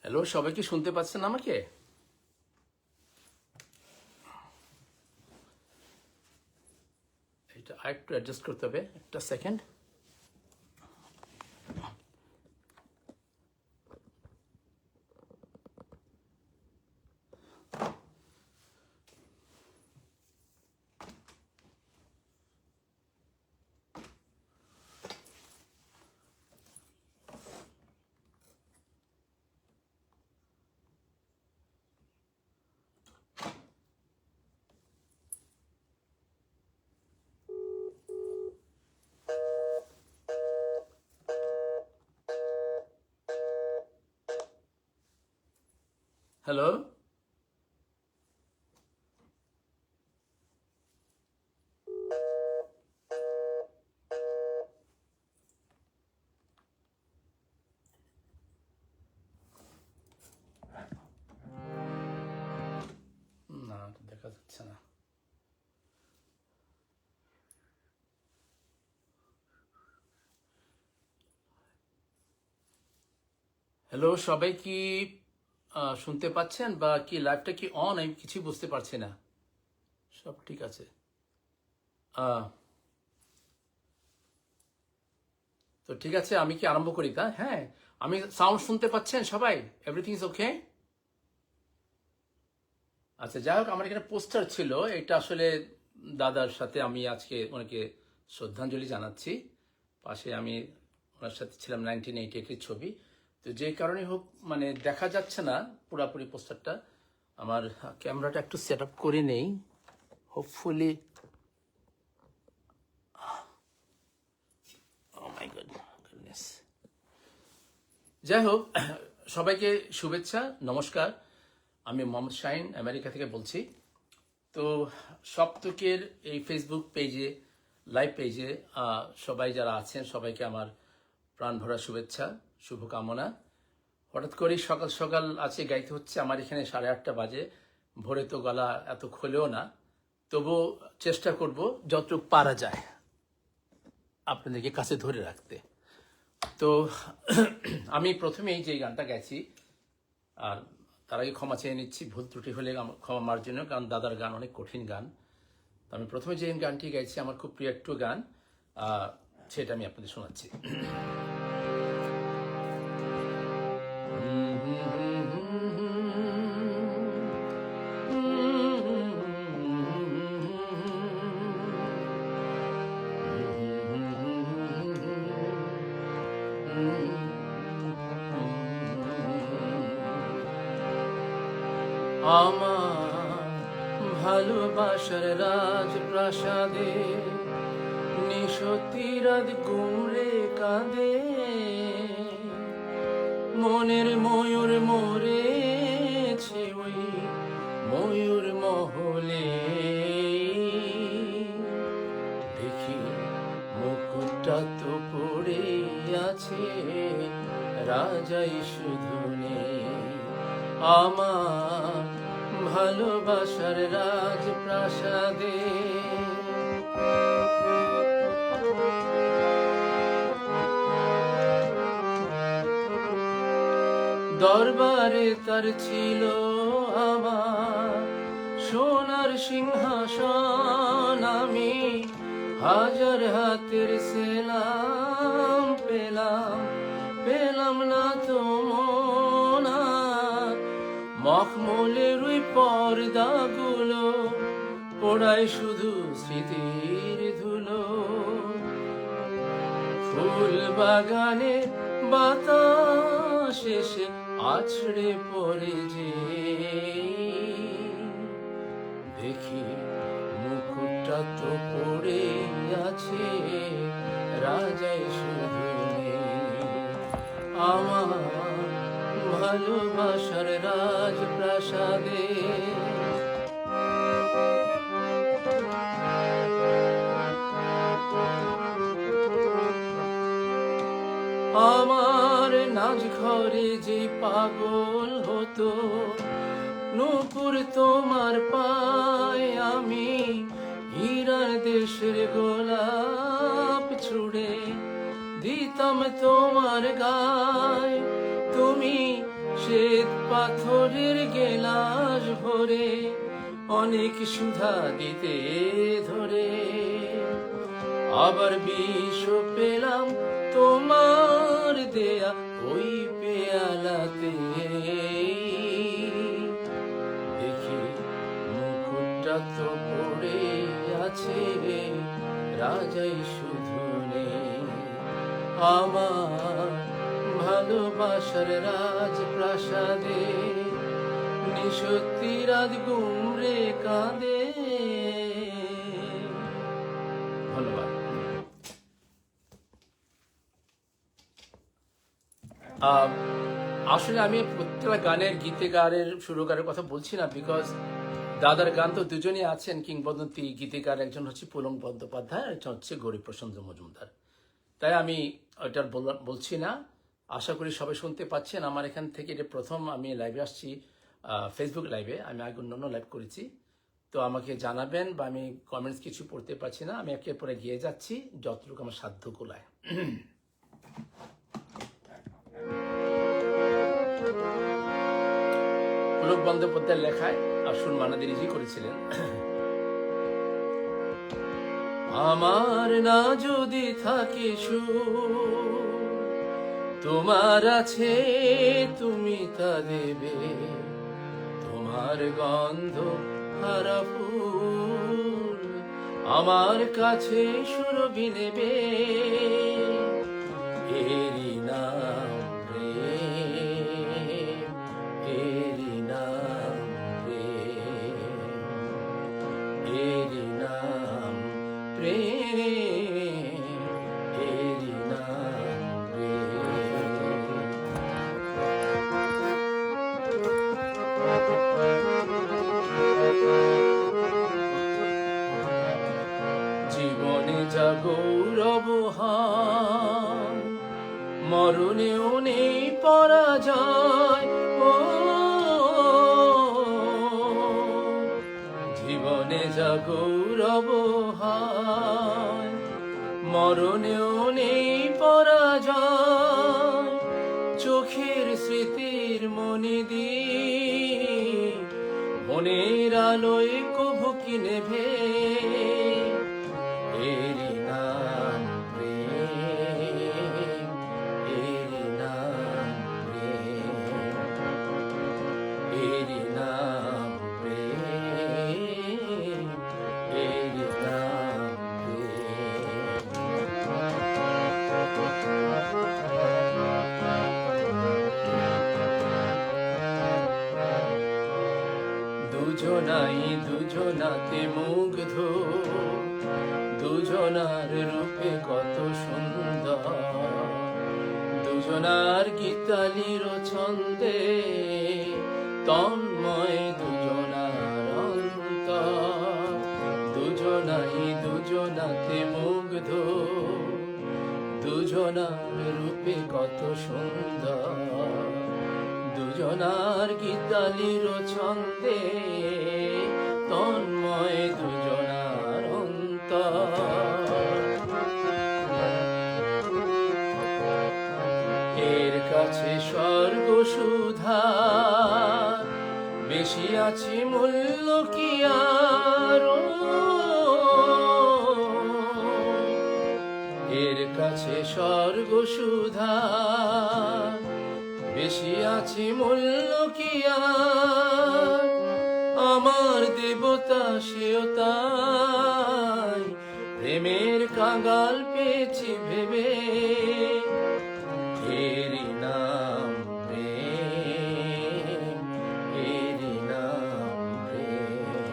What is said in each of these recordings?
Hello, সবাই কি শুনতে পাচ্ছেন আমাকে? এটা আরেকটু অ্যাডজাস্ট করতে হবে, একটা সেকেন্ড। হ্যালো, না দেখা যাচ্ছে না। হ্যালো, সবাই কি শুনতে পাচ্ছেন, বা কি লাইভটা কি অন? আমি কিছু বুঝতে পারছি না। সব ঠিক আছে? আহ, তো ঠিক আছে, আমি কি আরম্ভ করি? তা হ্যাঁ, আমি সাউন্ড শুনতে পাচ্ছেন সবাই? Everything is okay? আচ্ছা, যাই হোক, আমার এখানে পোস্টার ছিল, এটা আসলে দাদার সাথে আমি আজকে ওনাকে শ্রদ্ধাঞ্জলি জানাচ্ছি। পাশে আমি ওনার সাথে ছিলাম 1988-এর ছবি। তো যে কারণে হোক, মানে দেখা যাচ্ছে না পুরাপুরি পোস্টারটা। আমার ক্যামেরাটা একটু সেট আপ করে নেই, হোপফুলি। ও মাই গডনেস। যাই হোক, সবাইকে শুভেচ্ছা, নমস্কার। আমি মোহাম্মদ শাহিন, আমেরিকা থেকে বলছি। তো সপ্তকের এই ফেসবুক পেজে, লাইভ পেজে সবাই যারা আছেন সবাইকে আমার প্রাণ ভরা শুভেচ্ছা, শুভকামনা। হঠাৎ করেই সকাল সকাল আজকে গাইতে হচ্ছে, আমার এখানে 8:30 বাজে। ভোরে তো গলা এত খোলেও না, তবু চেষ্টা করব যতটুকু পারা যায় আপনাদেরকে কাছে ধরে রাখতে। তো আমি প্রথমেই যে গানটা গেছি, আর তার আগে ক্ষমা চেয়ে নিচ্ছি ভুল ত্রুটি হলে ক্ষমা মার জন্য, কারণ দাদার গান অনেক কঠিন গান। তো আমি প্রথমে যে গানটি গাইছি আমার খুব প্রিয় একটু গান, সেটা আমি আপনাদের শোনাচ্ছি। আমার ভালোবাসার রাজপ্রাসাদে নিশতি রাত কুমড়ে কাঁদে, মনের ময়ূর মরেছে ওই ময়ূর মহলে। দেখি মুকুটটা তো পড়ে আছে, রাজাই শুধু নেই। আমার ভালোবাসার রাজপ্রাসাদে দরবারে তার ছিল আমার সোনার সিংহাসন, আমি হাজার হাতের সেলাম পেলাম, পেলাম না তো মনা। মখমলের ওই পর্দাগুলো পোড়ায় শুধু স্মৃতির ধুলো। ফুল বাগানে বাতাস এসে আছড়ে পড়ে যে, দেখি মুকুটটা তো পড়ে আছে, রাজাই শুধু নেই। আমার ভালোবাসার রাজপ্রাসাদে আমার নাচ ঘরে যে পাগল হতো, নূপুর তোমার পায় আমি হীরার দেশের গোলাপ ছুড়ে দিতাম তোমার গায়। তুমি শ্বেত পাথরের গেলাস ভরে অনেক সুধা দিতে ধরে, আবার বিষ পেলাম তোমার দেয়া ওই পেয়ালাতে। দেখি মুকুটটা তো পড়ে আছে, রাজাই শুধু নেই। আমার ভালোবাসার রাজপ্রাসাদে নিঃসত্যি রাত গুমরে কাঁদে। ধন্যবাদ। আসলে আমি প্রত্যেকটা গানের গীতিকারের সুরকারের কথা বলছি না, বিকজ দাদার গান তো দুজনই আছেন কিংবদন্তি গীতিকার, একজন হচ্ছে পুলক বন্দ্যোপাধ্যায়, একজন হচ্ছে গৌরীপ্রসন্ন মজুমদার। তাই আমি ওইটা বলছি না। আশা করি সবাই শুনতে পাচ্ছেন। আমার এখান থেকে এটা প্রথম আমি লাইভে আসছি, ফেসবুক লাইভে। আমি আগে অন্যান্য লাইভ করেছি, তো আমাকে জানাবেন, বা আমি কমেন্টস কিছু পড়তে পারছি না, আমি একের পরে গিয়ে যাচ্ছি যতটুকু আমার সাধ্য কুলায়। পুলক বন্দ্যোপাধ্যায়ের লেখায় আর সুর মানাদি নিজেই করেছিলেন। আমার না যদি থাকে সুর, তোমার আছে তুমি তা দেবে, তোমার গন্ধ হারা ফুল আমার কাছে সুরভি নেবে। এরি নাম প্রেম, এরি নাম প্রেম, এরি নাম প্রেম, এরি নাম জীবনে যা গৌরব হয়, মরণেও নেই পরাজয়। ও জীবনে যা গৌরব হয়, মরণেও নেই পরাজয়। চোখের স্মৃতির মনি দিয়ে মনের আলোয় কভু কি নেভে। এরি নাম প্রেম, এরি নাম প্রেম, এরি নাম প্রেম, এরি নাম দুজনাই দুজনাতে মুগ্ধ, দুজনার রূপে কত সুন্দর, দুজনার গীতালির ছন্দে তন্ময় দুজনার অন্তর। দুজনাই দুজনাতে মুগ্ধ, দুজনার রূপে কত সুন্দর, দুজনার গীতালির ছন্দে তন্ময় দুজনার অন্তর। এর কাছে স্বর্গ সুধা বেশি আছে মূল্য কি আর, এর কাছে স্বর্গ সুধা বেশি আছে মূল্য কি আর। আমার দেবতা সেও তাই প্রেমের কাঙাল পেয়েছি ভেবে। এরি নাম প্রেম, এরি নাম প্রেম।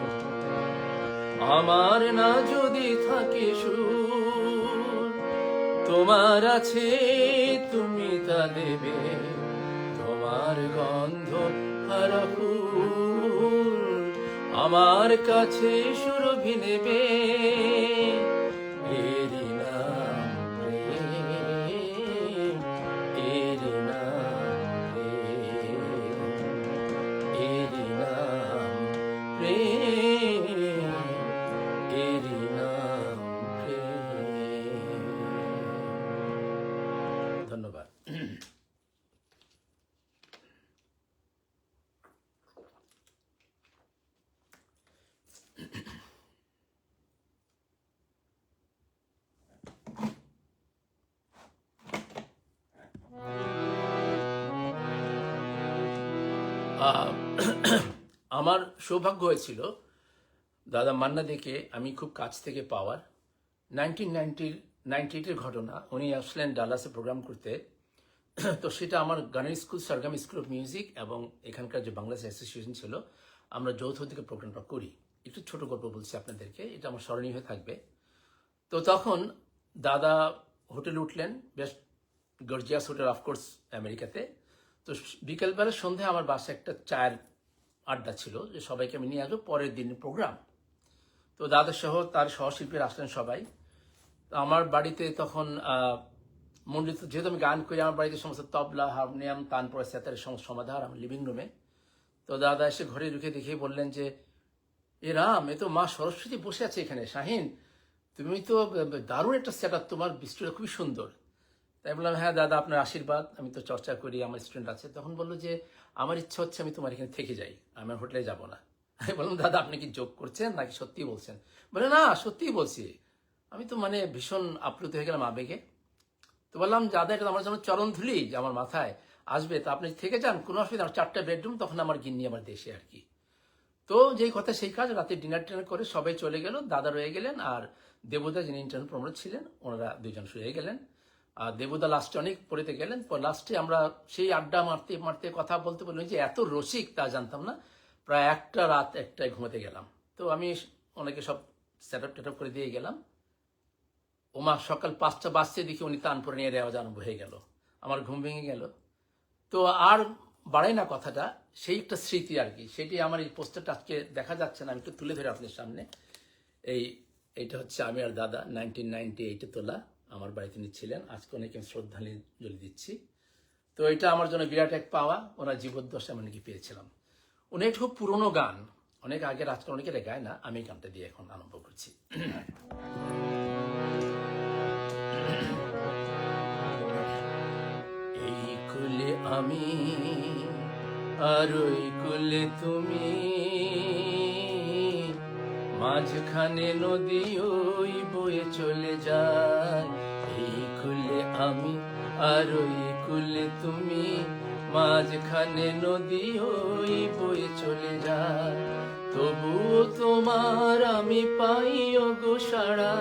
আমার না যদি থাকে সুর, তোমার আছে তুমি তা দেবে, তোমার গন্ধ হারা ফুল আমার কাছে সুরভি নেবে। এরি নাম প্রেম, এরি নাম প্রেম, এরি নাম প্রেম, এরি নাম প্রেম। ধন্যবাদ। আহ, আমার সৌভাগ্য হয়েছিল দাদা মান্না দেকে আমি খুব কাছ থেকে পাওয়ার। 1998-এর ঘটনা। উনি আসলেন ডালাসে প্রোগ্রাম করতে। তো সেটা আমার গানের school, Sargam school of music এবং এখানকার যে বাংলাদেশ অ্যাসোসিয়েশন ছিল, আমরা যৌথ থেকে প্রোগ্রামটা করি। একটু ছোট গল্প বলছি আপনাদেরকে, এটা আমার স্মরণীয় হয়ে থাকবে। তো তখন দাদা হোটেলে উঠলেন, বেশ গর্জিয়াস হোটেল, অফকোর্স আমেরিকাতে। তো বিকেলবেলা সন্ধ্যায় আমার বাসায় একটা চায়ের আড্ডা ছিল, যে সবাইকে আমি নিয়ে আসবো পরের দিনের প্রোগ্রাম। তো দাদা সহ তার সহশিল্পীরা আসলেন সবাই। তো আমার বাড়িতে তখন মন্ডিত, যেহেতু আমি গান করি, আমার বাড়িতে সমস্ত তবলা, হারমোনিয়াম, তানপুরা, সেতারের সমস্ত সমাধান আমার লিভিং রুমে। তো দাদা এসে ঘরে ঢুকে দেখে বললেন যে, এ রাম, এ তো মা সরস্বতী বসে আছে এখানে। শাহিন, তুমি তো দারুণ একটা সেট আপ, তোমার বৃষ্টিটা খুবই সুন্দর। তাই বললাম, হ্যাঁ দাদা, আপনার আশীর্বাদ, আমি তো চর্চা করি, আমার স্টুডেন্ট আছে। তখন বললো যে, আমার ইচ্ছা হচ্ছে আমি তোমার এখানে থেকে যাই, আমার হোটেলে যাব না। আমি বললাম, দাদা আপনি কি জোক করছেন নাকি সত্যি বলছেন? বলে, না সত্যিই বলছি। আমি তো ভীষণ আপ্লুত হয়ে গেলাম আবেগে। তো বললাম, দাদা এটা আমার জন্য চরণ ধুলি যে আমার মাথায় আসবে, তো আপনি থেকে যান, কোনো অসুবিধা। আমার 4টা বেডরুম, তখন আমার গিন্নি আমার দেশে আর কি। তো যেই কথা সেই কাজ, রাতে ডিনার টিনার করে সবাই চলে গেল, দাদা রয়ে গেলেন, আর দেবদা যিনি ইন্টার্ন প্রমোটার ছিলেন, ওনারা 2জন শুয়ে গেলেন। আর দেবদা লাস্টে অনেক পড়েতে গেলেন। লাস্টে আমরা সেই আড্ডা মারতে মারতে কথা বলতে বললাম যে এত রসিক তা জানতাম না। প্রায় রাত 1টায় ঘুমাতে গেলাম। তো আমি ওনাকে সব সেট আপ টেট করে দিয়ে গেলাম। ওমা সকাল 5টা বাজতে দেখি উনি তানপুরে নিয়ে রেওয়াজ আরম্ভ হয়ে গেল। আমার ঘুম ভেঙে গেল। তো আর বাড়াই না কথাটা, সেই একটা স্মৃতি আর কি। সেটি আমার এই পোস্টারটা আজকে দেখা যাচ্ছে না, আমি একটু তুলে ধরে আপনার সামনে। এইটা হচ্ছে আমি আর দাদা 1998-এ তোলা, আমার বাড়িতে উনি ছিলেন। আজকে অনেকে আমি শ্রদ্ধাঞ্জলি দিচ্ছি। তো এটা আমার জন্য বিরাট এক পাওয়া। ওনার জীবদ্দশা আমি নাকি পেয়েছিলাম। উনি খুব পুরোনো গান, অনেক আগের, আজকাল অনেকে গায় না, আমি গানটা দিয়ে এখন আরম্ভ করছি। এই কুলে আমি আর ওই কুলে তুমি, মাঝখানে নদী ওই বয়ে চলে যায়। এই কুলে আমি আর ওই কুলে তুমি, মাঝখানে নদী ওই বয়ে চলে যায়। তবুও তোমার আমি পাই গো সাড়া,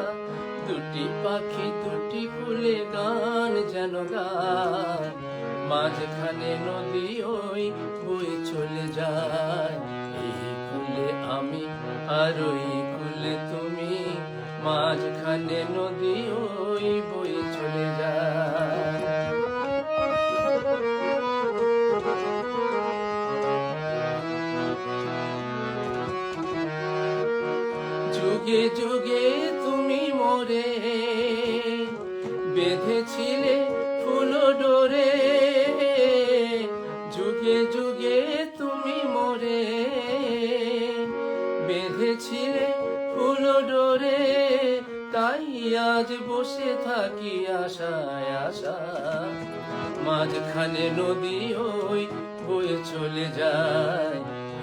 দুটি পাখি দুটি কুলে গান যেন গায়। মাঝখানে নদী ওই বয়ে চলে যায়। এই কুলে আমি আর ওই কুলে তুমি, মাঝখানে নদী ওই বয়ে চলে যায়। যুগে যুগে তুমি মোরে বেঁধেছিলে ফুল ডোরে, যুগে যুগে তুমি মোরে বেঁধেছিলে ফুল ডোরে। তাই আজ বসে থাকি আশায় আশায়, মাঝখানে নদী ওই বয়ে চলে যায়।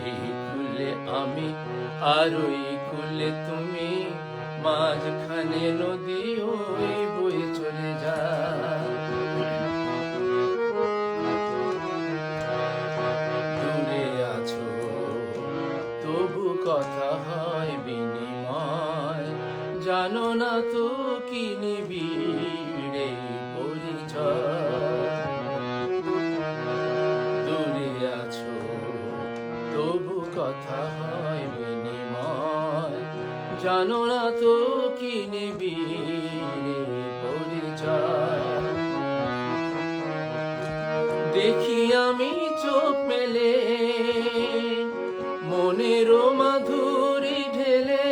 এই কুলে আমি আর ওই কুলে তুমি, মাঝখানে নদী ওই বয়ে চলে যায়। দূরে আছো তবু কথা হয় বিনিময়, জানো না তো কি নিবিড়ে পরিচয়। দূরে আছো তবু কথা হয় বিনিময়, জানো না তো কি নিবিড়ে পরিচয়। দেখি আমি চোখ মেলে মনেরও মাধুরী ঢেলে,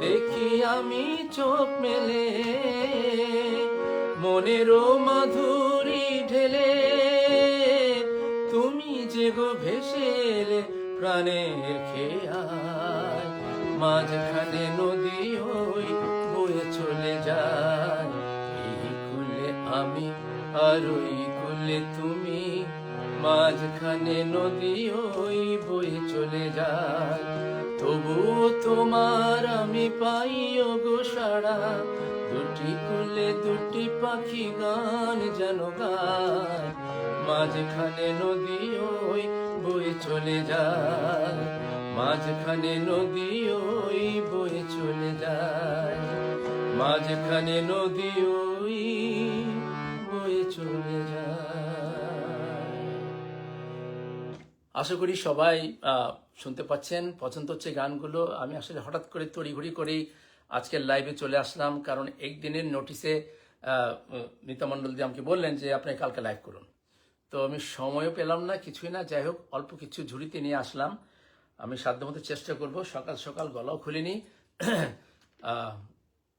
দেখি আমি চোখ মেলে মনেরও মাধুরী ঢেলে। তুমি যে গো ভেসে এলে প্রাণের খেয়াল, মাঝখানে নদী ওই বয়ে চলে যায়। এই কুলে আমি আর ওই কুলে তুমি, মাঝখানে নদী ওই বয়ে চলে যায়। তবুও তোমার আমি পাই গো সাড়া, দুটি কুলে দুটি পাখি গান যেন গায়। মাঝখানে নদী ওই বয়ে চলে যায়, মাঝখানে নদী ওই বয়ে চলে যায়, মাঝখানে নদী ওই বয়ে চলে যায়। আশা করি সবাই শুনতে পাচ্ছেন, পছন্দ হচ্ছে গানগুলো। আমি আসলে হঠাৎ করে তড়িঘড়ি করেই আজকের লাইভে চলে আসলাম, কারণ একদিনের নোটিসে মিতা মণ্ডল দিয়ে আমাকে বললেন যে আপনি কালকে লাইভ করুন। তো আমি সময়ও পেলাম না, কিছুই না। যাই হোক, অল্প কিছু ঝুড়িতে নিয়ে আসলাম। আমি সাধ্যমতো চেষ্টা করব, সকাল সকাল গলাও খুলিনি।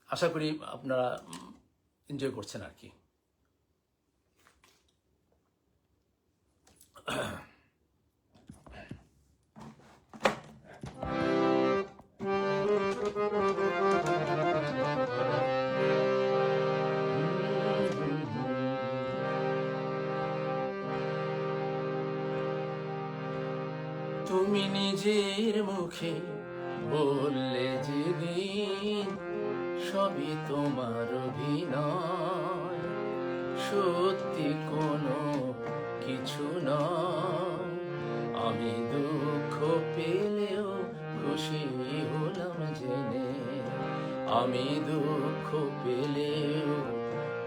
আশা করি আপনারা এনজয় করছেন আর কি। তুমি নিজের মুখে বললে যেদিন সবই তোমার অভিনয়, সত্যি কোনো কিছু নয়। আমি দুঃখ পেলেও খুশি হলাম জেনে, আমি দুঃখ পেলেও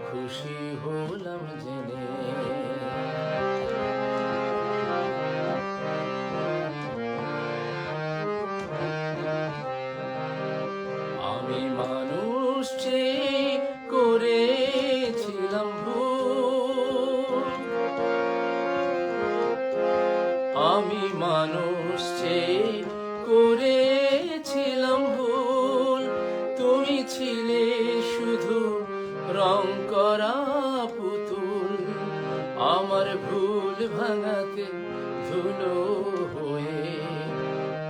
খুশি হলাম জেনে। আমি মানুষ চেয়ে করেছিলাম ভুল, আমি মানুষ চেয়ে করেছিলাম ভুল। তুমি ছিলে শুধু রং করা পুতুল, আমার ভুল ভাঙাতে ধুলো হয়ে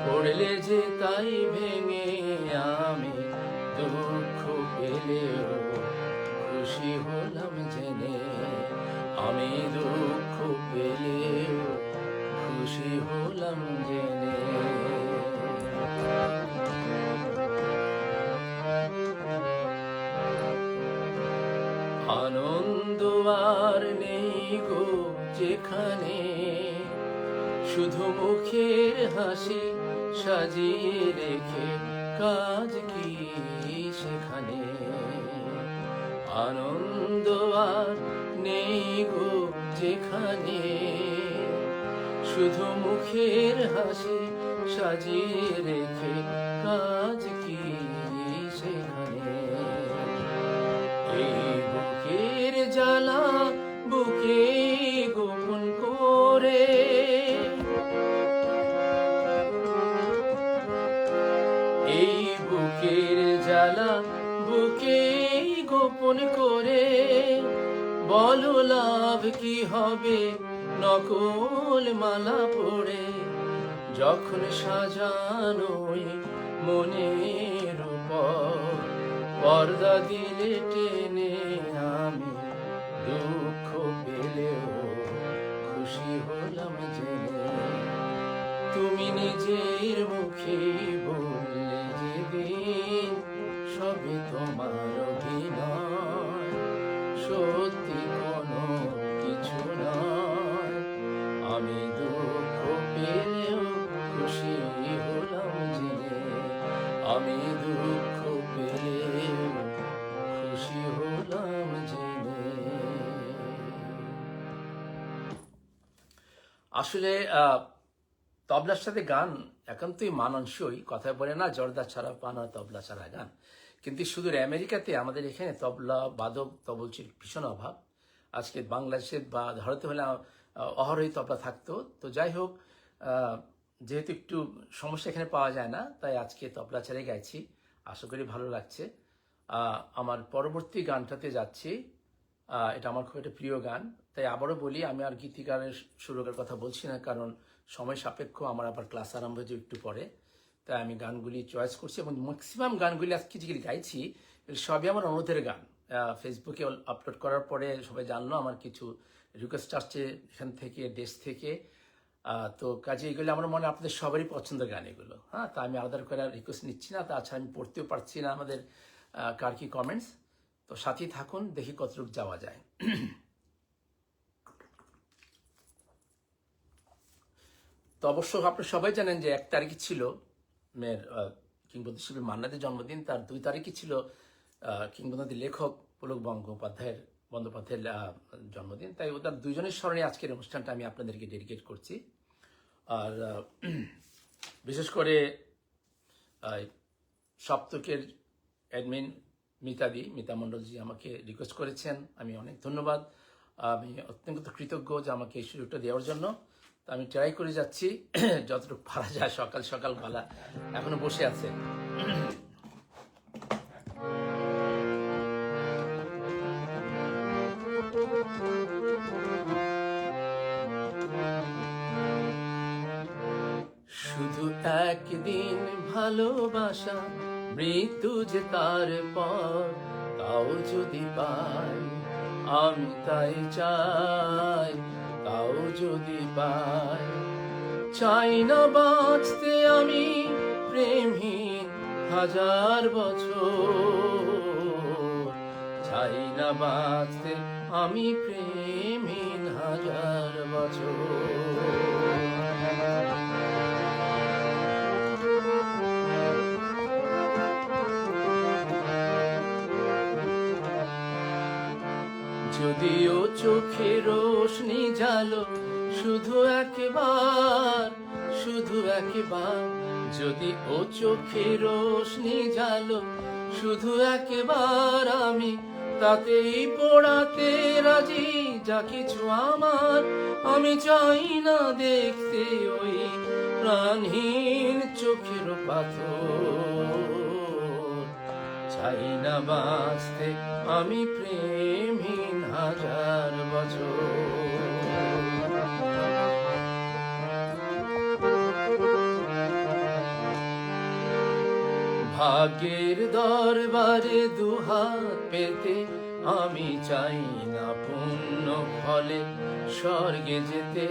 পড়লে যে তাই ভেঙে। আমি দুঃখ পেলেও খুশি হলাম জেনে, আমি দুঃখ পেলেও খুশি হলাম জেনে। আনন্দ আর নেই গো যেখানে, শুধু মুখের হাসি সাজিয়ে রেখে কাজ কি সেখানে। আনন্দ আর নেই গো যেখানে, শুধু মুখের হাসি সাজিয়ে রেখে কাজ কি সেখানে। এই বুকের জ্বালা বুকে গোপন করে, এই বুকের জ্বালা বুকে গোপন করে, বলো লাভ কি হবে নকল মালা পড়ে। যখন সাজানোই মনের উপর পর্দা দিলে টেনে, আমি দুঃখ পেলেও খুশি হলাম জেনে। তুমি নিজের মুখে বললে যেদিন সবই তোমার অভিনয়, সত্যি কোনো কিছু নয়। আমি দুঃখ পেলেও খুশি হলাম জেনে, আমি দুঃখ পেলেও খুশি হলাম জেনে। আসলে তবলার সাথে গান একান্তই মানানসই। কথায় বলে না, জর্দা ছাড়া পান আর তবলা ছাড়া গান। কিন্তু সুদূর আমেরিকাতে আমাদের এখানে তবলা বাদক তবলচির ভীষণ অভাব। আজকে বাংলাদেশে বা ভারতে হলে অহরহই তবলা থাকতো। তো যাই হোক, যেহেতু একটু সমস্যা এখানে পাওয়া যায় না, তাই আজকে তবলা ছাড়াই গাইছি। আশা করি ভালো লাগছে। আমার পরবর্তী গানটাতে যাচ্ছি। এটা আমার খুব একটা প্রিয় গান। তাই আবারও বলি, আমি আর গীতিকারের সুরকার কথা বলছি না, কারণ সময় সাপেক্ষ। আমার আবার ক্লাস আরম্ভ হয়েছে একটু পরে, তাই আমি গানগুলি চয়েস করছি এবং ম্যাক্সিমাম গানগুলি আজকে যেগুলি গাইছি সবই আমার অনুরোধের গান। ফেসবুকে আপলোড করার পরে সবাই জানলো, আমার কিছু রিকোয়েস্ট আসছে এখান থেকে, দেশ থেকে। তো কাজে এগুলো আমার মনে হয় আপনাদের সবারই পছন্দের গান এগুলো। হ্যাঁ, তা আমি আলাদা করে রিকোয়েস্ট নিচ্ছি না। তাছাড়া আমি পড়তেও পারছি না আমাদের কার কি কমেন্টস। তো সাথেই থাকুন, দেখি কতটুকু যাওয়া যায়। তো অবশ্য আপনারা সবাই জানেন যে 1 তারিখে ছিল মেয়ের কিংবদন্তি শিল্পী মান্নাদের জন্মদিন, তার 2 তারিখে ছিল কিংবদন্তি লেখক পুলক বন্দ্যোপাধ্যায়ের জন্মদিন। তাই ওদের দুজনের স্মরণে আজকের অনুষ্ঠানটা আমি আপনাদেরকে ডেডিকেট করছি। আর বিশেষ করে সপ্তকের অ্যাডমিন মিতা মণ্ডলজি আমাকে রিকোয়েস্ট করেছেন, আমি অনেক ধন্যবাদ। আমি অত্যন্ত কৃতজ্ঞ যে আমাকে এই সুযোগটা দেওয়ার জন্য। তো আমি ট্রাই করে যাচ্ছি যতটুকু পারা যায়। সকাল সকাল বালা এখনো বসে আছে। শুধু একদিন ভালোবাসা, মৃত্যু যে তার পর, তাও যদি পাই আমি তাই চাই, তাও যদি পাই। চাই না বাঁচতে আমি প্রেমহীন 1000 বছর, চাই না বাঁচতে আমি প্রেমহীন 1000 বছর। যদিও চোখে রোশনি জালো শুধু একবার, শুধু একবার, যদি ও চোখে রোশনি জালো শুধু একবার, আমি তাতেই পোড়াতে রাজি যা কিছু আমার। আমি চাই না দেখতে ওই প্রাণহীন চোখের পাথর, চাই না বাঁচতে আমি প্রেমহীন 1000 বছর। ভাগ্যের দরবারে দুহাত পেতে আমি চাই না পুণ্য ফলে স্বর্গে যেতে,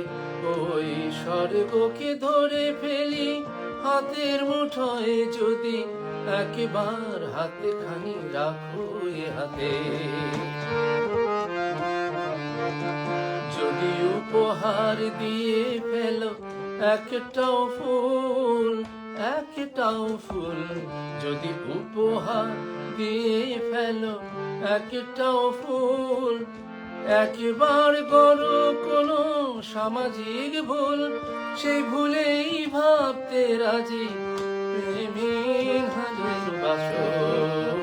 ওই স্বর্গকে ধরে ফেলি হাতের মুঠোয় যদি একবার হাতে খানি রাখো এ হাতে। যদি উপহার দিয়ে ফেলো একটাও ফুল, একটাও ফুল, যদি উপহার দিয়ে ফেলো একটাও ফুল, একবার করো কোনো সামাজিক ভুল, সেই ভুলেই ভাবতে রাজি প্রেমীর 1000 বছর।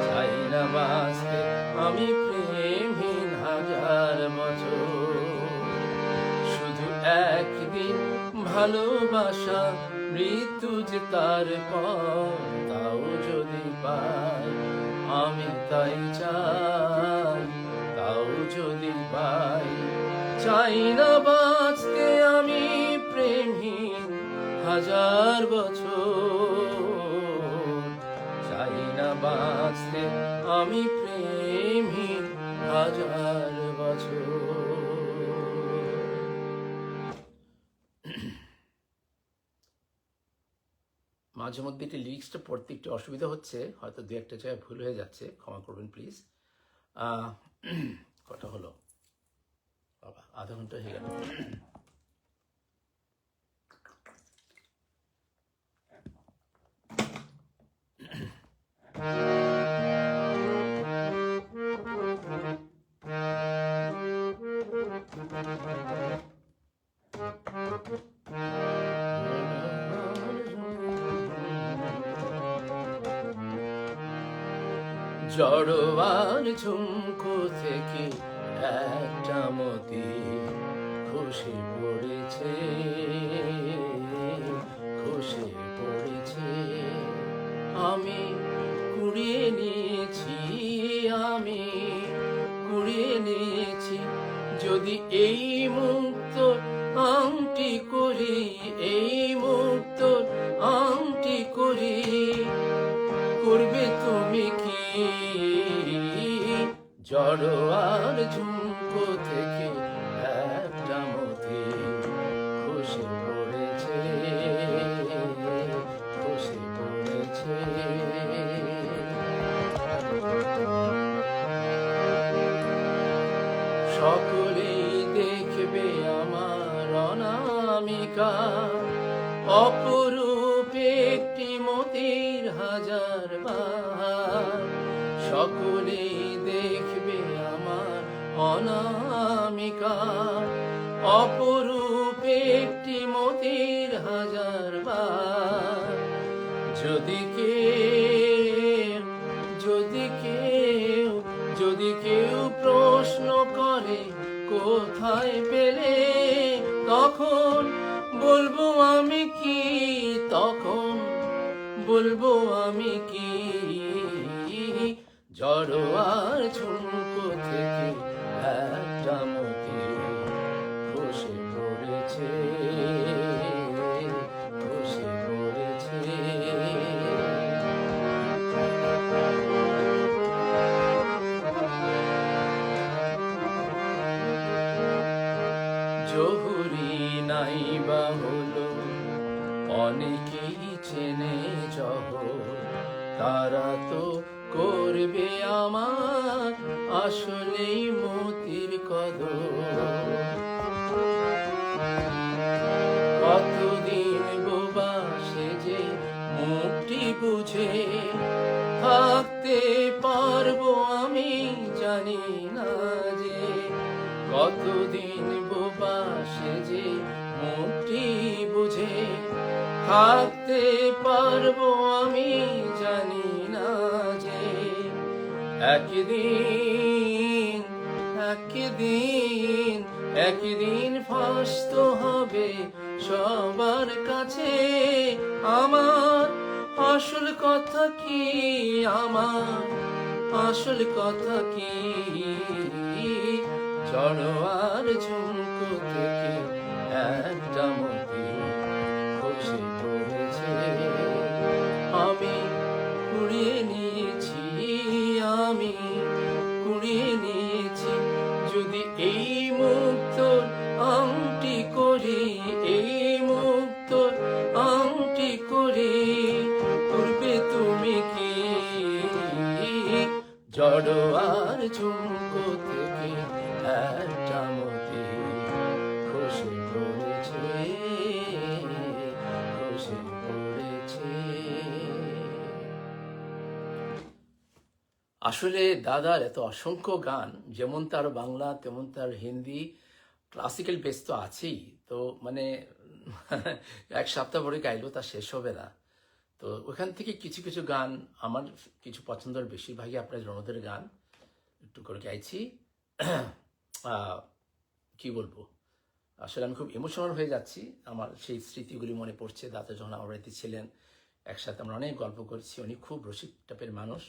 চাই না বাঁচতে আমি প্রেমহীন 1000 বছর। শুধু একদিন ভালোবাসা, মৃত্যু যে তার পর, তাও যদি পাই আমি তাই চাই, তাও যদি পাই। চাই না বাঁচতে আমি প্রেমহীন 1000 বছর, চাই না বাঁচতে আমি প্রেমহীন 1000 বছর। মাঝে মধ্যে একটি লিরিক্সটা পড়তে একটু অসুবিধা হচ্ছে, হয়তো 2-1 জায়গায় ভুল হয়ে যাচ্ছে, ক্ষমা করবেন প্লিজ। কটা হলো বাবা, আধা ঘন্টা হয়ে গেল। জড়োয়ার ঝুমকো থেকে একটা মতি খসে পড়েছে, খসে পড়েছে। আমি কুড়িয়ে নিয়েছি, আমি কুড়িয়ে নিয়েছি। যদি এই মুক্ত আংটি করি, এই মুক্ত আংটি করি, করবে তুমি কি? জড়োয়ার ঝুমকো থেকে একটা মতি খসে পড়েছে, খসে পড়েছে। সকলেই দেখবে আমার অনামিকা অপরূপ একটি মতির হাজার বাহার, সকলে দেখবে আমার অনামিকা। অপরূপ একটি মতির হাজার বার, যদি কেউ প্রশ্ন করে কোথায় পেলে, তখন বলবো আমি কি, তখন বলবো আমি কি, জড়োয়ার ঝুমকো থেকে একটা মতি খসে পড়েছে, খসে পড়েছে। জহুরি নাই বা হলো অনেকেই চেনে জহর, তারা তো করবে আমার আসলেই মতির কদর। কতদিন বোবা সেজে মুখটি বুঝে থাকতে পারবো আমি জানি না যে, কতদিন বোবা সেজে মুখটি বুঝে থাকতে পারবো আমি জানি না যে, একদিন ফাঁস তো হবে সবার কাছে আমার আসল কথা কি, আমার আসল কথা কি, জড়োয়ার ঝুমকো থেকে একটা মতি খসে পড়েছে। আমি কুড়িয়ে নিয়েছি, আমি কুড়িয়ে নিয়েছি, যদি এই মুক্তোর আংটি করি, এই মুক্তোর আংটি করি, করবে তুমি কি, জড়োয়ার ঝুমকো থেকে একটা মতি খসে পড়েছে, খসে পড়েছে। আসলে দাদার এত অসংখ্য গান, যেমন তার বাংলা তেমন তার হিন্দি, ক্লাসিক্যাল বেস তো আছেই, তো মানে এক সপ্তাহ পরে গাইলেও তা শেষ হবে না। তো ওখান থেকে কিছু কিছু গান আমার কিছু পছন্দের, বেশিরভাগই আপনার রণদের গান একটু করে গাইছি। কি বলবো, আসলে আমি খুব ইমোশনাল হয়ে যাচ্ছি, আমার সেই স্মৃতিগুলি মনে পড়ছে। দাদা যখন আমার বাড়িতে ছিলেন, একসাথে আমরা অনেক গল্প করেছি, উনি খুব রসিক টাইপের মানুষ।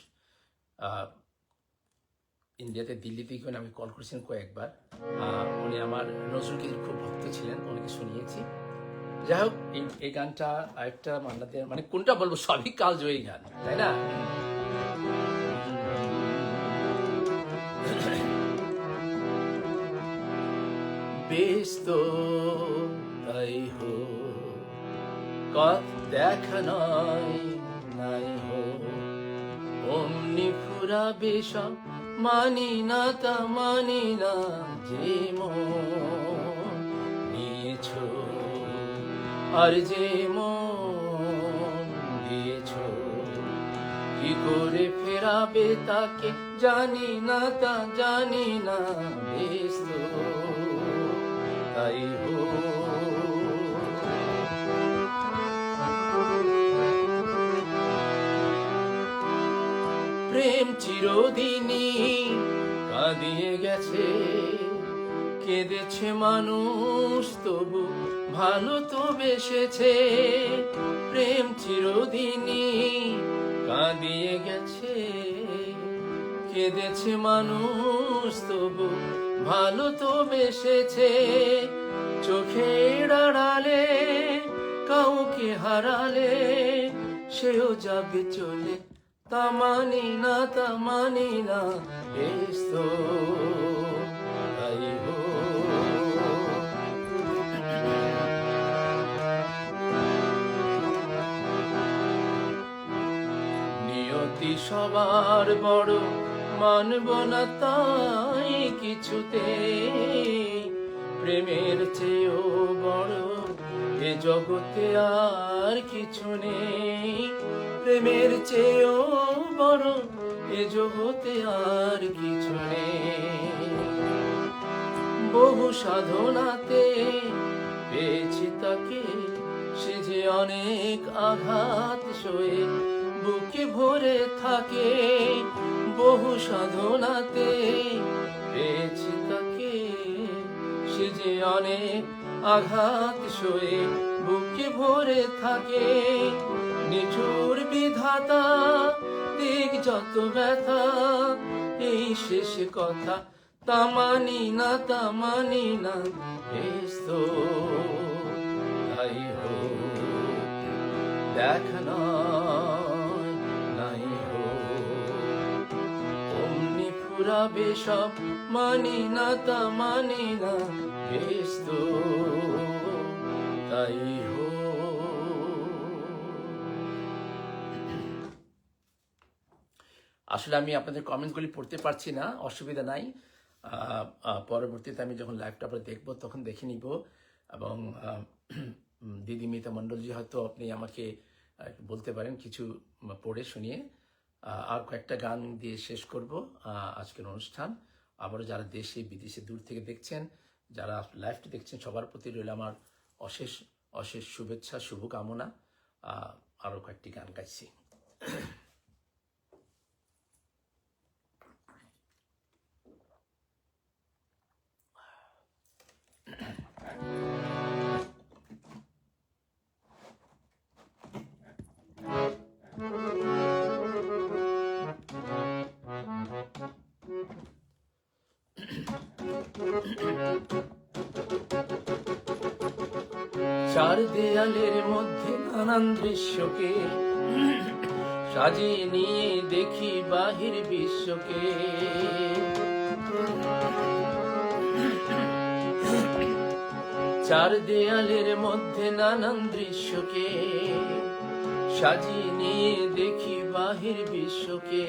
ইন্ডিয়াতে দিল্লিতে গিয়ে আমি কল করেছিলেন কয়েকবার। উনি আমার নজরুল গীতির খুব ভক্ত ছিলেন, উনিকে শুনিয়েছি। যাই হোক, এই গানটা আরেকটা মান্নাদের, মানে কোনটা বলবো, সবই কালজয়ী গান, তাই না? বেশ তো তাই হো, কত দেখা নয় নাই হো, অমনি ফুরাবে সব, মানি না তা মানি না, যে মন নিয়েছো আর যে মন দিয়েছো, কি করে ফেরাবে তাকে জানি না, তা জানি না, বেশ তো তাই হো। প্রেম চিরদিনই কাঁদিয়ে গেছে, কেঁদেছে মানুষ তবু ভালো তো বেসেছে। প্রেম চিরদিনই কাঁদিয়ে গেছে, কেঁদেছে মানুষ তবু ভালো তো বেসেছে। চোখের আড়ালে কাউকে হারালে সেও যাবে চলে, তা মানি না, তা মানি না, বেশ তো তাই হো। নিয়তি সবার বড়, মানব না তাই কিছুতে, প্রেমের চেয়েও বড় এ জগতে আর কিছু নেই প্রেমের চেয়েও বড়, এ জগতে আর কিছু নেই। বহু সাধনাতে পেয়েছি তাকে, সে যে অনেক আঘাত সয়ে বুকে ভরে থাকে। বহু সাধনাতে পেয়েছি তাকে, সে যে অনেক আঘাত সয়ে বুকে ভরে থাকে। নিঠুর বিধাতা দিক যত ব্যথা, এই শেষ কথা তামানি না, তামানি না। বেস্তো তাই হোক, দেখা নয় নাই হোক, অমনি ফুরাবে সব, মানি না তামানি না। বেস্তো তাই হোক। আসলে আমি আপনাদের কমেন্টগুলি পড়তে পারছি না, অসুবিধা নাই। পরবর্তীতে আমি যখন লাইভটা আবার দেখবো তখন দেখে নিব। এবং দিদি মিতা মণ্ডলজি হয়তো আপনি আমাকে বলতে পারেন কিছু পড়ে শুনিয়ে। আর কয়েকটা গান দিয়ে শেষ করব আজকের অনুষ্ঠান। আবারও যারা দেশে বিদেশে দূর থেকে দেখছেন, যারা লাইভটি দেখছেন, সবার প্রতি রইল আমার অশেষ অশেষ শুভেচ্ছা, শুভকামনা। আরও কয়েকটি গান গাইছি। চার দেয়ালের মধ্যে নানান দৃশ্যকে সাজিয়ে নিয়ে দেখি বাহির বিশ্বকে। চার দেয়ালের মধ্যে নানান দৃশ্যকে সাজিয়ে নিয়ে দেখি বাহির বিশ্বকে।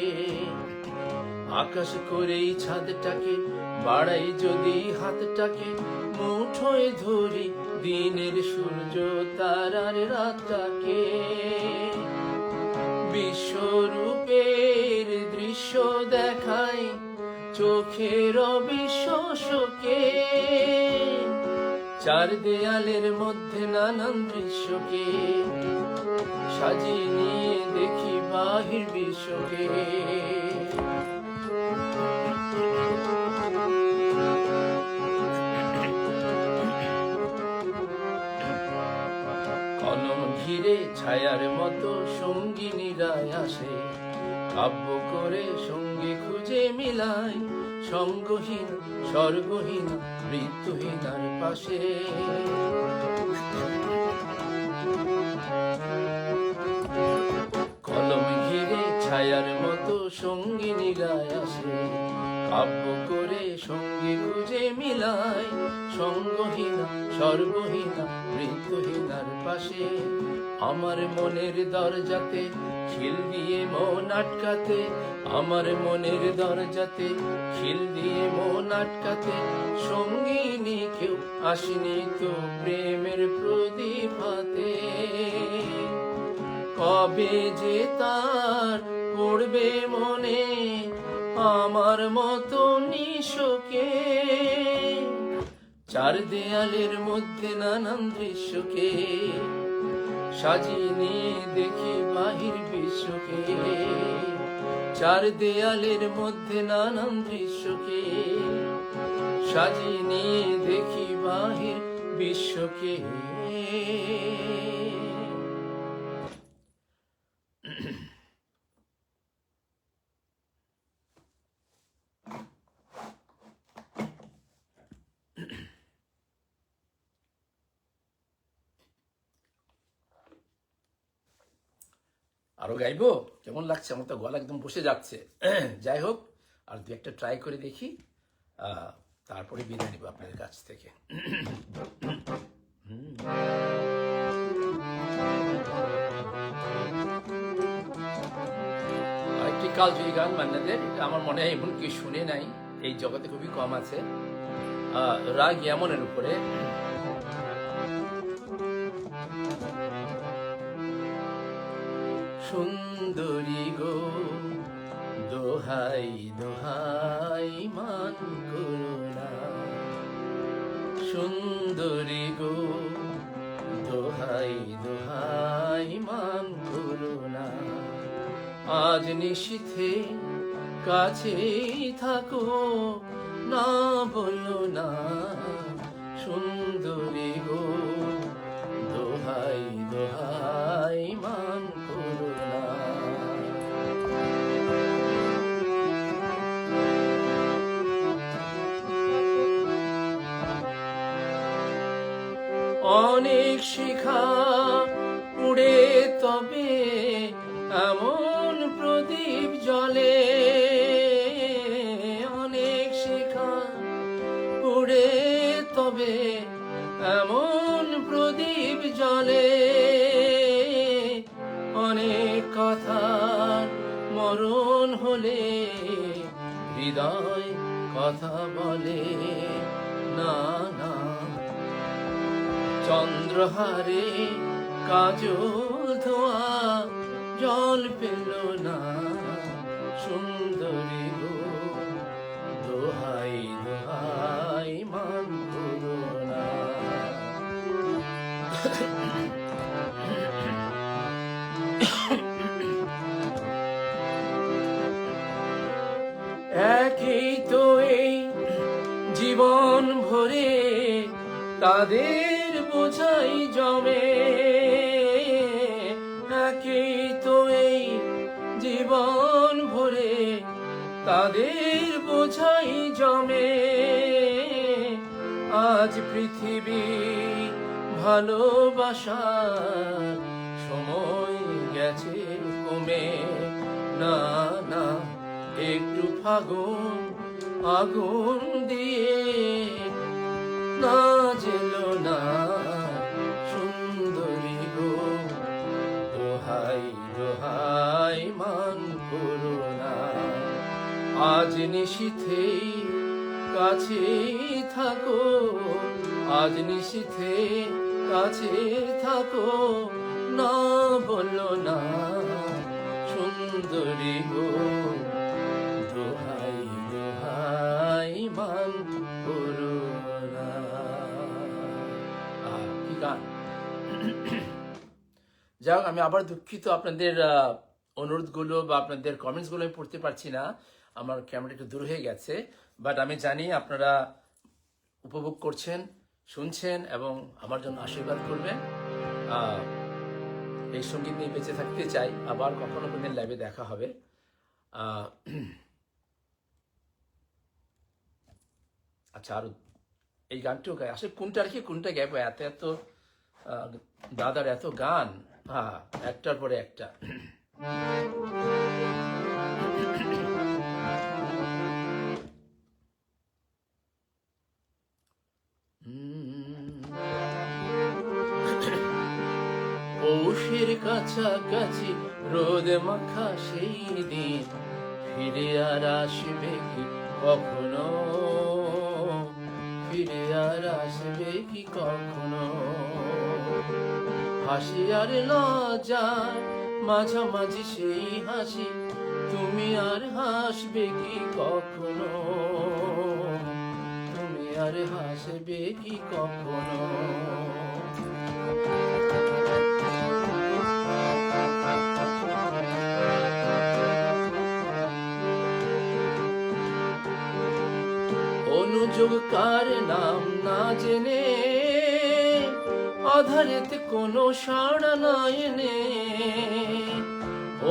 আকাশ করেই ছাদটাকে বাড়াই যদি হাতটাকে, মুঠোয় ধরি দিনের সূর্য তারার রাতটাকে। বিশ্বরূপের দৃশ্য দেখাই চোখের অবিশ্বাসকে। চার দেয়ালের মধ্যে নানান দৃশ্যকে সাজিয়ে নিয়ে দেখি বাহির বিশ্বকে। কলম ঘিরে ছায়ার মতো সঙ্গিনীরা আসে, কাব্য করে সঙ্গে খুঁজে মিলাই সঙ্গহীন স্বর্গহীন মৃত্যুহীনার পাশে। কলম ঘিরে ছায়ার মতো সঙ্গিনীরা আসে, কাব্য করে সঙ্গে খুঁজে মিলাই সঙ্গহীনা স্বর্গহীনা মৃত্যুহীনার পাশে। আমার মনের দরজাতে খিল দিয়ে মন আটকাতে, আমার মনের দরজাতে খিল দিয়ে মন আটকাতে, সঙ্গিনী কেউ আসেনি তো প্রেমের প্রদীপ হাতে। কবে যে তার পড়বে মনে আমার মতো নিশোকে। চার দেয়ালের মধ্যে নানান দৃশ্যকে সাজিয়ে নিয়ে দেখি বাহির বিশ্বকে। চার দেয়ালের মধ্যে নানান দৃশ্যকে সাজিয়ে নিয়ে দেখি বাহির বিশ্বকে। আরো গাইবো? কেমন লাগছে? আমার তো গলা একদম বসে যাচ্ছে। যাই হোক, আর দু একটা ট্রাই করে দেখি, তারপরে বিদায় নিব আপনাদের কাছ থেকে। আরেকটি কালজয়ী গান মান্নাদের, আমার মনে হয় এমন কি শুনে নাই, এই জগতে খুবই কম আছে। রাগ ইয়ামনের উপরে। সুন্দরী গো, দোহাই দোহাই মান করো না। সুন্দরী গো, দোহাই দোহাই মান করো না। আজ নিশীথে কাছে থাকো, না বলো না। সুন্দরী গো, দোহাই দোহাই মান করো না। অনেক শিখা পুড়ে তবে এমন প্রদীপ জ্বলে। অনেক শিখা পুড়ে তবে এমন প্রদীপ জ্বলে। অনেক কথার মরণ হলে হৃদয় কথা বলে না না। চন্দ্রহারে কাজল ধোয়া জল পেল না। সুন্দরী গো, দোহাই দোহাই মান করো না। একই তো এই জীবন ভরে তাদের বোঝাই জমে। একই তো এই জীবন ভরে তাদের বোঝাই জমে। আজ পৃথিবী ভালোবাসার সময় গেছে কমে। না না, একটু ফাগুন আগুন দিয়ে না জেলো না। সুন্দরী গো, দোহাই দোহাই মান করো না। আজ নিশীথে কাছে থাকো, আজ নিশীথে কাছে থাকো, না বলো না। সুন্দরী গো, দোহাই দোহাই মান করো না। কি গান! যাই হোক, আমি আবার দুঃখিত, আপনাদের অনুরোধগুলো বা আপনাদের কমেন্টসগুলো আমি পড়তে পারছি না। আমার ক্যামেরা একটু দূর হয়ে গেছে, বাট আমি জানি আপনারা উপভোগ করছেন, শুনছেন এবং আমার জন্য আশীর্বাদ করবেন। এই সঙ্গীত নিয়ে বেঁচে থাকতে চাই। আবার কখনো কোনো লাইভে দেখা হবে। আচ্ছা, আর এই গানটিও গাই। আসলে কোনটা রেখে কোনটা গাইবো, এত এত দাদার এত গান, একটার পরে একটা। পৌষের কাছাকাছি রোদ মাখা সেই দিন ফিরে আর আসবে কি কখনো? ফিরে আর আসবে কি কখনো? হাসি আর লজ্জার মাঝামাঝি সেই হাসি, তুমি আর হাসবে কি কখনো? তুমি আর হাসবে কি কখনো? অনুযোগ কার নাম না জেনে, আধারেতে কোনো সাড়া না এনে।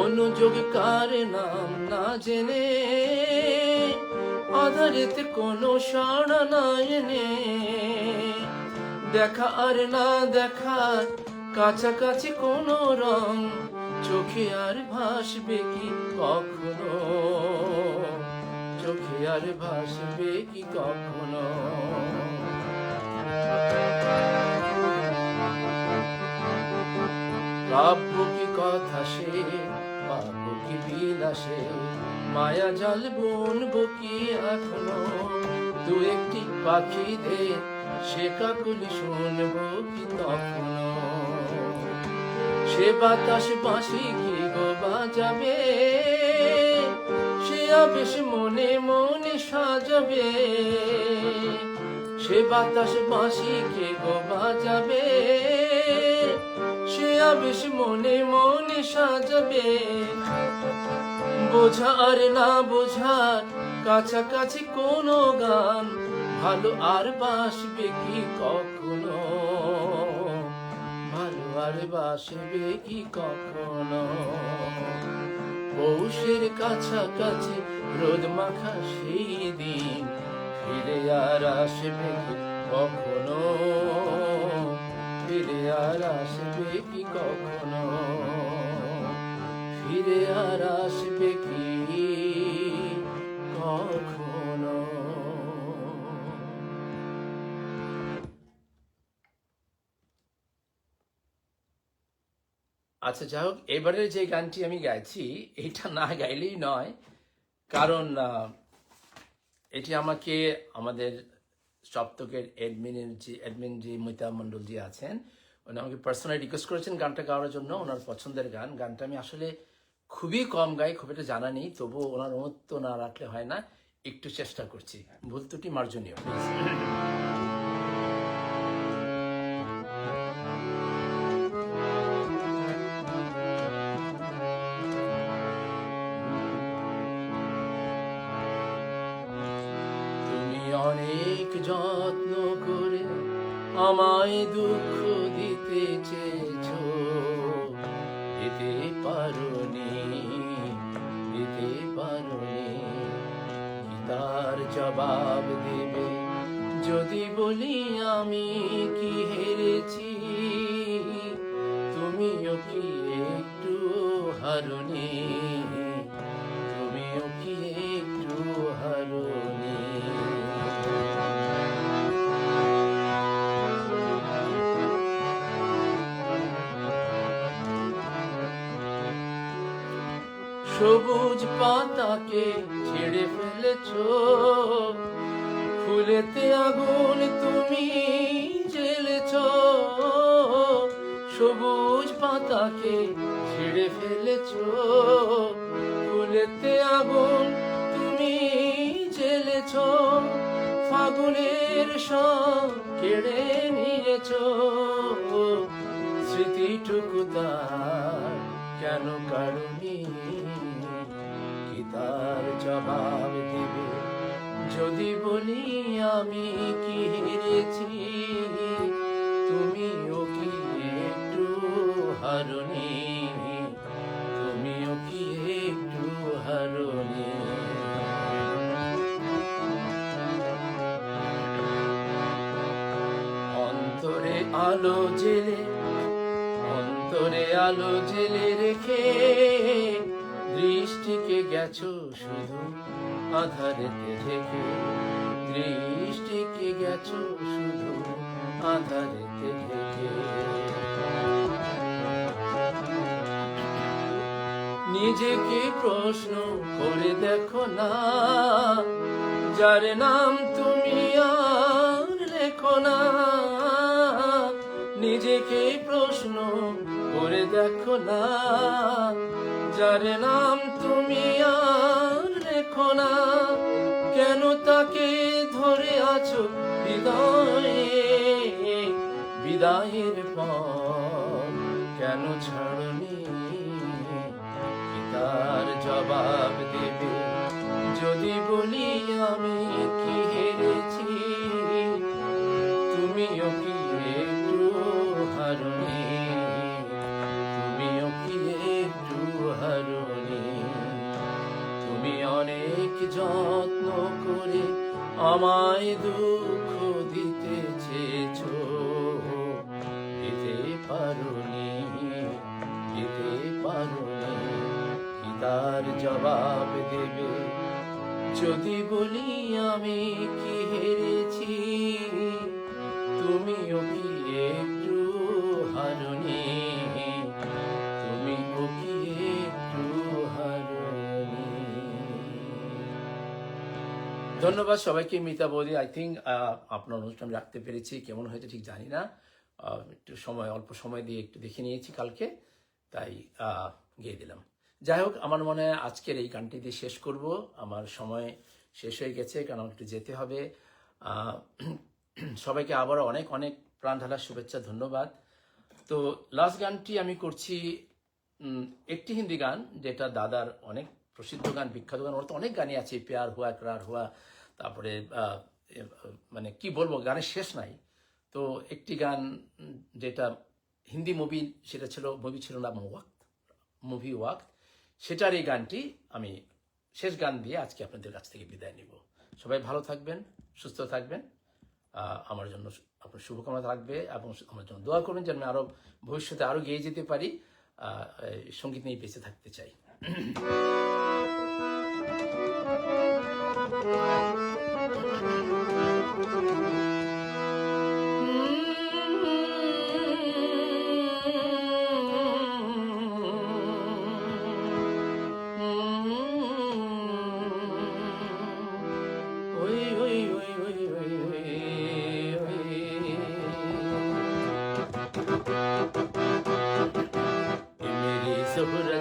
অনুযোগ কার নাম না জেনে, আধারেতে কোনো সাড়া না এনে। দেখা আর না দেখা, কাছাকাছি কোনো রং, চোখে আর ভাসবে কি কখনো? চোখে আর ভাসবে কি কখনো? কাব্য কি কথা সে, কাব্য কি বিলাসে, মায়া জাল বুনবো কি এখনো? দু একটি পাখিদের সে কাকলি শুনবো কি তখনো? সে বাতাস বাঁশি কি গো বাজাবে, সে আবেশ মনে মনে সাজাবে, সে বাতাস বাঁশি কে গো বাজাবে, সে আবেশ মনে মনে সাজাবে। বোঝার না বোঝার কাছাকাছি কোনো গান ভালো আর বাসবে কি কখনো, ভালো আর বাসবে কি কখনো। পৌষের কাছাকাছি রোদ মাখা সেই দিন ফিরে আর আসবে কি কখনো, ফিরে আর আসবে কি কখনো, ফিরে আর আসবে কি কখনো। আচ্ছা, যাই হোক, এবারে যে গানটি আমি গাইছি এটা না গাইলেই নয়, কারণ এটি আমাকে আমাদের সপ্তকের অ্যাডমিন যে মিতা মণ্ডল জি আছেন, উনি আমাকে পার্সোনালি রিকোয়েস্ট করেছেন গানটা গাওয়ার জন্য। ওনার পছন্দের গান। গানটা আমি আসলে খুবই কম গাই, খুব একটা জানা নেই, তবুও ওনার অনুমতি না রাখলে হয় না, একটু চেষ্টা করছি। ভুল ত্রুটি মার্জনীয়, প্লিজ। অনেক যত্ন করে আমায় দুঃখ দিতে চেয়েছো, দিতে পারোনি, দিতে পারোনি। কি তার জবাব দেবে যদি বলি আমি কি হেরেছি? তুমিও কি একটু হারোনি, তুমিও কি একটু হারোনি? সবুজ পাতাকে ছেড়ে ফেলেছো, ফুলেতে আগুন তুমি জ্বেলেছো। সবুজ পাতাকে ছেড়ে ফেলেছো, ফুলেতে আগুন তুমি জ্বেলেছো। ফাগুনের সব কেড়ে নিয়েছো, স্মৃতিটুকু তার কেন কারণে? কি তার জবাব দেবে যদি বলি আমি কি হেরেছি? তুমিও কি একটু হারোনি, তুমিও কি একটু হারোনি? অন্তরে আলো জেলে, অন্তরে আলো জেলে রেখে দৃষ্টিকে গেছো শুধু আধারেতে ঢেকে, দৃষ্টিকে গেছো শুধু আধারেতে ঢেকে। নিজেকে প্রশ্ন করে দেখো না, যার নাম তুমি আর লেখো না। নিজেকে প্রশ্ন করে দেখো না, যার নাম তুমি আর লেখো না। কেন তাকে ধরে আছো হৃদয়ে, বিদায়ের পর কেন ছাড়নি? তার জবাব দেবে যদি বলি আমি কি হেরেছি? তুমিও কি একটু হারোনি, তুমিও কি একটু হারোনি? তুমি অনেক যত্ন করে আমায় দুঃখ দিতে চেয়েছো, দিতে পারোনি, দিতে পারোনি। কি তার জবাব দেবে যদি বলি আমি কি হেরেছি? তুমিও কি একটু হারোনি, তুমিও কি একটু হারোনি? ধন্যবাদ সবাইকে। মিতা বৌদি, আই থিঙ্ক আপনার অনুষ্ঠান রাখতে পেরেছি, কেমন হয়েছে ঠিক জানি না। একটু সময়, অল্প সময় দিয়ে একটু দেখে নিয়েছি কালকে, তাই গিয়ে দিলাম। যাই হোক, আমার মনে হয় আজকের এই গানটি দিয়ে শেষ করব। আমার সময় শেষ হয়ে গেছে, কারণ আমার একটু যেতে হবে। আহ, সবাইকে আবারও অনেক অনেক প্রাণ ঢালার শুভেচ্ছা, ধন্যবাদ। তো লাস্ট গানটি আমি করছি একটি হিন্দি গান, যেটা দাদার অনেক প্রসিদ্ধ গান, বিখ্যাত গান। ওর তো অনেক গানই আছে, প্যার হুয়া, একরার হুয়া, তারপরে মানে কি বলবো, গানের শেষ নাই। তো একটি গান যেটা হিন্দি মুভি, সেটা ছিল, মুভি ছিল না ওয়াক্ত, মুভি ওয়াক্ত, সেটার এই গানটি আমি শেষ গান দিয়ে আজকে আপনাদের কাছ থেকে বিদায় নিব। সবাই ভালো থাকবেন, সুস্থ থাকবেন। আমার জন্য আপনার শুভকামনা থাকবে, এবং আমার জন্য দোয়া করবেন যেন আমি আরও ভবিষ্যতে আরও গিয়ে যেতে পারি, সঙ্গীত নিয়ে বেঁচে থাকতে চাই।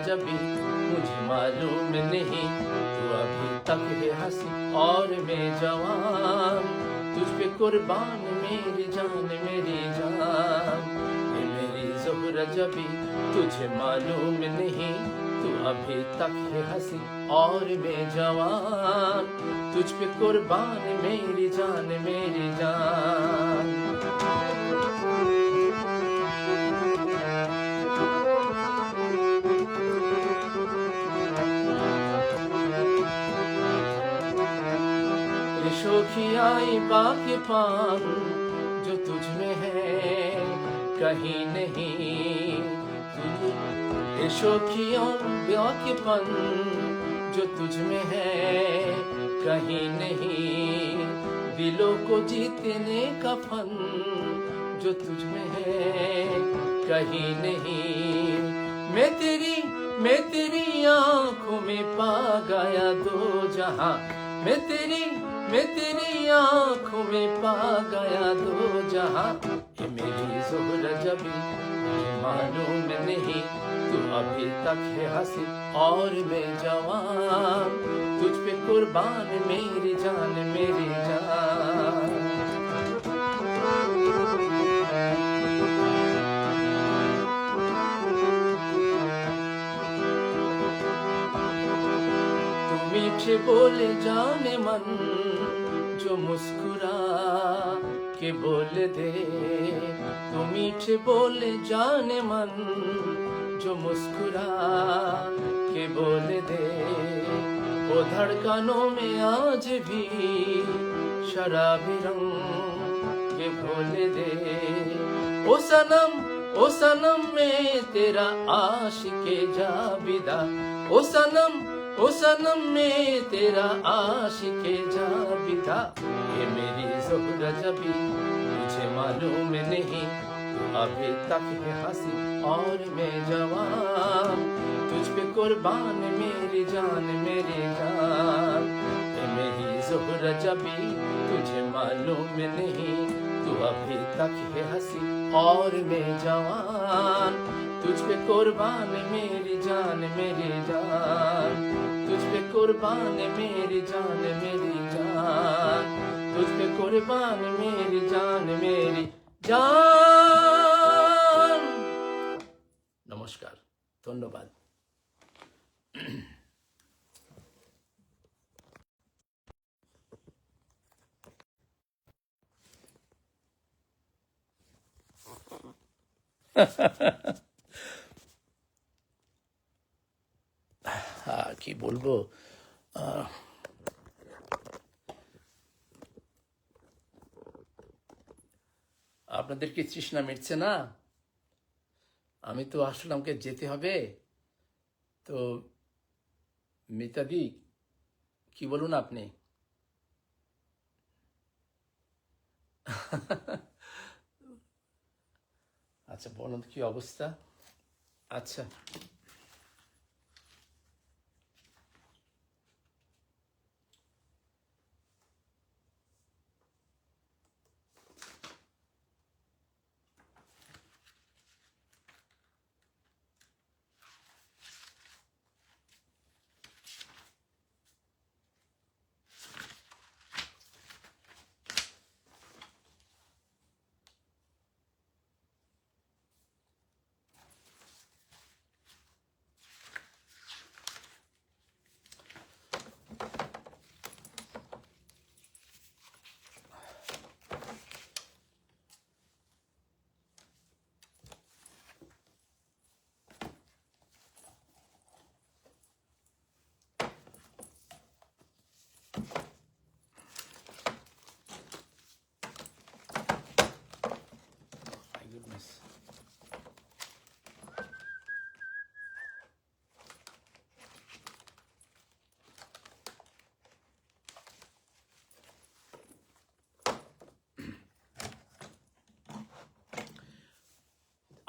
जबी मुझे मालूम नहीं, तू अभी तक है हंसी और मैं जवान, तुझ पे कुर्बान मेरी जान मेरी जान। ये मेरी ज़ोहरा जबी तुझे मालूम नहीं, तू अभी तक है हंसी और मैं जवान, तुझ पे कुर्बान मेरी जान मेरी जान। शोखियाई बाकी पान जो तुझ में है कहीं नहीं, ये शोखियों बाकीपन जो तुझ में है कहीं नहीं, दिलों को जीतने का फन जो तुझ में है कहीं नहीं। मैं तेरी आंखों में पा गया दो जहां, मैं तेरी आंखों में पा गया दो जहां। ये मेरी ज़ोहरा जबी मालूम नहीं, तू अभी तक है हंसी और मैं जवान, तुझ पे कुर्बान मेरी जान मेरी जान। तू मीठे बोले जाने मन जो मुस्कुरा के बोल दे, तू मीठे बोले जाने मन जो मुस्कुरा के बोल दे, वो धड़कनों में आज भी शराबी रंग के बोल दे। ओ सनम मैं तेरा आशिके जाबिदा, ओ सनम मैं तेरा आशिके जाबिदा। ये मेरी ज़ोहरा जबी मुझे मालूम नहीं, तू अभी तक है हंसी और मैं जवान, तुझ पे कुर्बान मेरी जान मेरी जान। ये मेरी ज़ोहरा जबी तुझे मालूम नहीं, तू अभी तक है हंसी और मैं जवान, तुझ पे कुर्बान मेरी जान मेरी जान, तुझ पे कुर्बान मेरी जान मेरी जान, तुझ पे कुर्बान मेरी जान मेरी जान। नमस्कार, धन्यवाद। কি বলবো, আপনাদের কি তৃষ্ণা মিটছে না? আমি তো আসলে আমাকে যেতে হবে। তো মিতাদি, কি বলুন আপনি? আচ্ছা বলুন কি অবস্থা। আচ্ছা,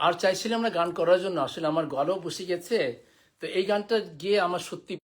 আর চাইছিলাম না গান করার জন্য, আসলে আমার গলাও বসে গেছে। তো এই গানটা গিয়ে আমার সত্যি